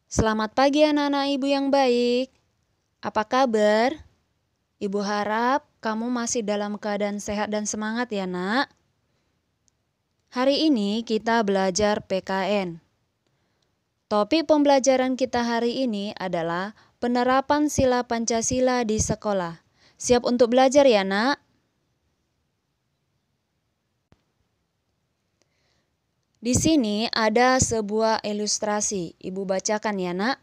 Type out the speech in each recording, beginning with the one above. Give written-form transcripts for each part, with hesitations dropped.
Selamat pagi anak-anak ibu yang baik. Apa kabar? Ibu harap kamu masih dalam keadaan sehat dan semangat ya nak. Hari ini kita belajar PKN. Topik pembelajaran kita hari ini adalah penerapan sila Pancasila di sekolah. Siap untuk belajar ya nak? Di sini ada sebuah ilustrasi. Ibu bacakan ya nak.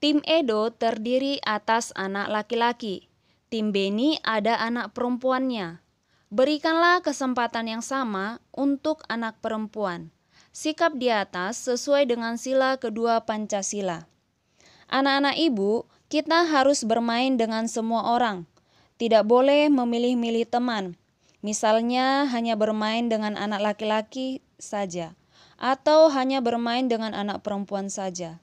Tim Edo terdiri atas anak laki-laki. Tim Beni ada anak perempuannya. Berikanlah kesempatan yang sama untuk anak perempuan. Sikap di atas sesuai dengan sila kedua Pancasila. Anak-anak ibu, kita harus bermain dengan semua orang. Tidak boleh memilih-milih teman. Misalnya hanya bermain dengan anak laki-laki saja. Atau hanya bermain dengan anak perempuan saja.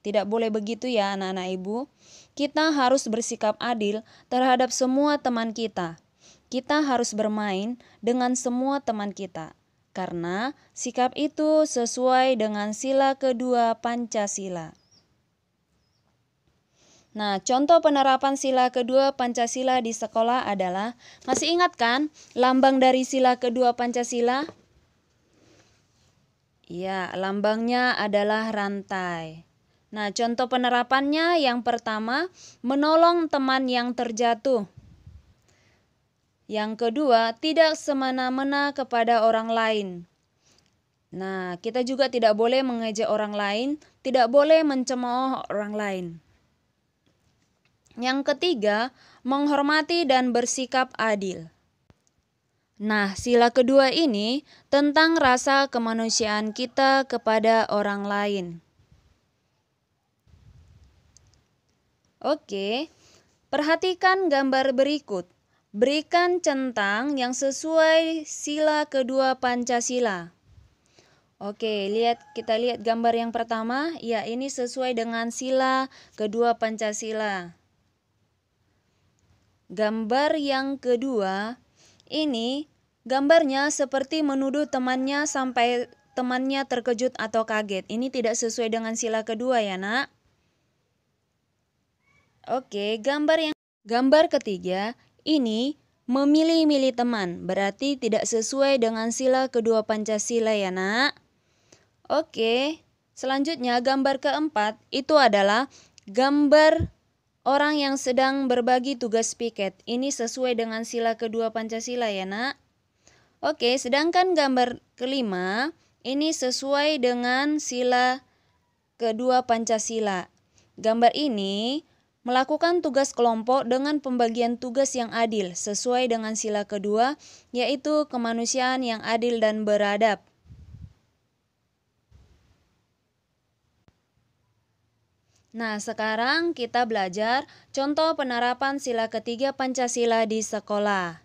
Tidak boleh begitu ya anak-anak ibu. Kita harus bersikap adil terhadap semua teman kita. Kita harus bermain dengan semua teman kita. Karena sikap itu sesuai dengan sila kedua Pancasila. Nah, contoh penerapan sila kedua Pancasila di sekolah adalah, masih ingat kan lambang dari sila kedua Pancasila? Ya, lambangnya adalah rantai. Nah, contoh penerapannya yang pertama, menolong teman yang terjatuh. Yang kedua, tidak semena-mena kepada orang lain. Nah, kita juga tidak boleh mengejek orang lain, tidak boleh mencemooh orang lain. Yang ketiga, menghormati dan bersikap adil. Nah, sila kedua ini tentang rasa kemanusiaan kita kepada orang lain. Oke, perhatikan gambar berikut. Berikan centang yang sesuai sila kedua Pancasila. Oke, kita lihat gambar yang pertama. Ya, ini sesuai dengan sila kedua Pancasila. Gambar yang kedua, ini gambarnya seperti menuduh temannya sampai temannya terkejut atau kaget. Ini tidak sesuai dengan sila kedua ya nak. Oke, gambar ketiga, ini memilih-milih teman, berarti tidak sesuai dengan sila kedua Pancasila ya nak. Oke, selanjutnya gambar keempat, itu adalah gambar orang yang sedang berbagi tugas piket. Ini sesuai dengan sila kedua Pancasila ya nak. Oke, sedangkan gambar kelima, ini sesuai dengan sila kedua Pancasila. Gambar ini melakukan tugas kelompok dengan pembagian tugas yang adil sesuai dengan sila kedua, yaitu kemanusiaan yang adil dan beradab. Nah, sekarang kita belajar contoh penerapan sila ketiga Pancasila di sekolah.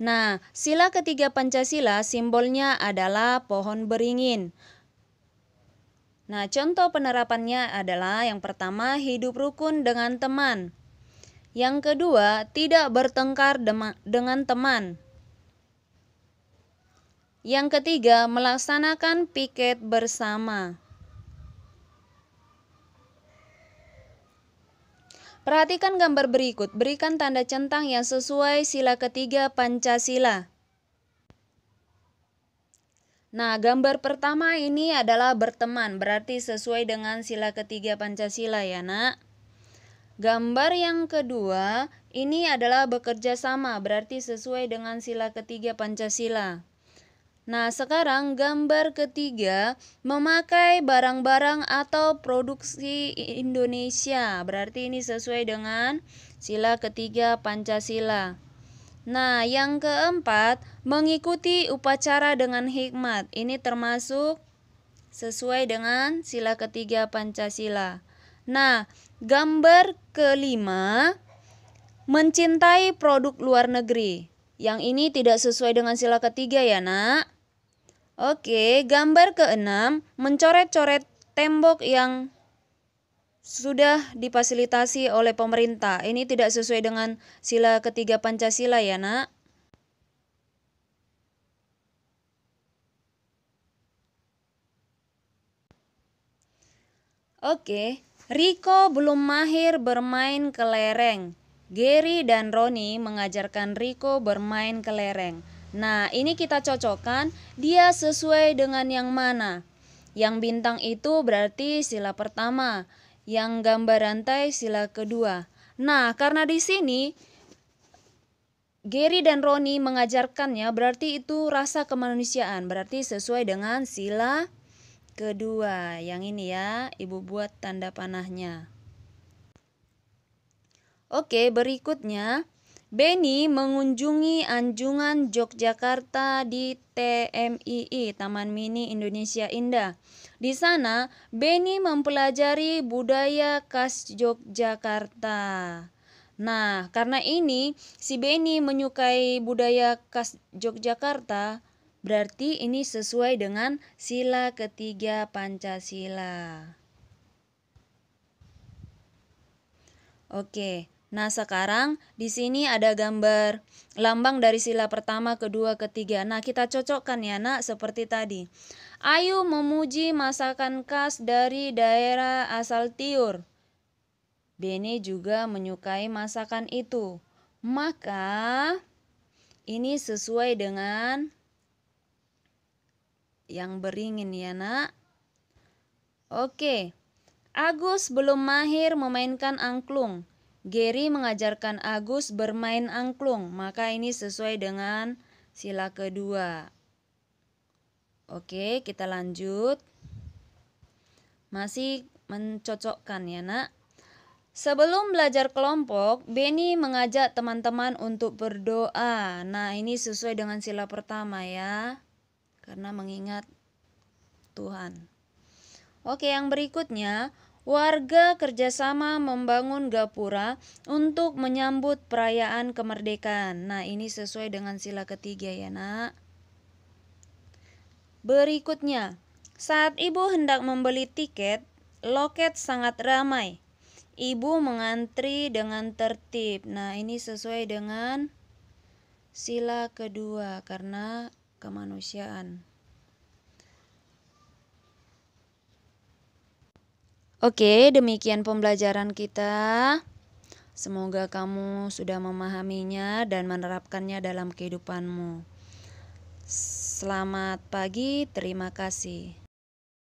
Nah, sila ketiga Pancasila simbolnya adalah pohon beringin. Nah, contoh penerapannya adalah yang pertama, hidup rukun dengan teman. Yang kedua, tidak bertengkar dengan teman. Yang ketiga, melaksanakan piket bersama. Perhatikan gambar berikut, berikan tanda centang yang sesuai sila ketiga Pancasila. Nah, gambar pertama ini adalah berteman, berarti sesuai dengan sila ketiga Pancasila ya nak. Gambar yang kedua, ini adalah bekerja sama, berarti sesuai dengan sila ketiga Pancasila. Nah, sekarang gambar ketiga, memakai barang-barang atau produksi Indonesia, berarti ini sesuai dengan sila ketiga Pancasila. Nah, yang keempat, mengikuti upacara dengan hikmat. Ini termasuk sesuai dengan sila ketiga Pancasila. Nah, gambar kelima, mencintai produk luar negeri. Yang ini tidak sesuai dengan sila ketiga ya nak. Oke, gambar keenam, mencoret-coret tembok yang sudah difasilitasi oleh pemerintah. Ini tidak sesuai dengan sila ketiga Pancasila ya nak. Oke, Rico belum mahir bermain kelereng. Gary dan Roni mengajarkan Rico bermain kelereng. Nah, ini kita cocokkan, dia sesuai dengan yang mana. Yang bintang itu berarti sila pertama, yang gambar rantai sila kedua. Nah, karena di sini Gary dan Roni mengajarkannya, berarti itu rasa kemanusiaan, berarti sesuai dengan sila kedua. Yang ini ya, Ibu buat tanda panahnya. Oke, berikutnya Benny mengunjungi Anjungan Yogyakarta di TMII, Taman Mini Indonesia Indah. Di sana, Benny mempelajari budaya khas Yogyakarta. Nah, karena ini si Benny menyukai budaya khas Yogyakarta, berarti ini sesuai dengan sila ketiga Pancasila. Oke. Nah, sekarang di sini ada gambar lambang dari sila pertama, kedua, ketiga. Nah, kita cocokkan ya, Nak, seperti tadi. Ayu memuji masakan khas dari daerah asal Tiur. Benny juga menyukai masakan itu. Maka ini sesuai dengan yang beringin ya, Nak. Oke. Agus belum mahir memainkan angklung. Gary mengajarkan Agus bermain angklung, maka ini sesuai dengan sila kedua. Oke, kita lanjut. Masih mencocokkan ya, Nak. Sebelum belajar kelompok, Benny mengajak teman-teman untuk berdoa. Nah, ini sesuai dengan sila pertama ya, karena mengingat Tuhan. Oke, yang berikutnya, warga kerjasama membangun gapura untuk menyambut perayaan kemerdekaan. Nah, ini sesuai dengan sila ketiga ya, Nak. Berikutnya, saat ibu hendak membeli tiket, loket sangat ramai. Ibu mengantri dengan tertib. Nah, ini sesuai dengan sila kedua karena kemanusiaan. Oke, demikian pembelajaran kita. Semoga kamu sudah memahaminya dan menerapkannya dalam kehidupanmu. Selamat pagi, terima kasih.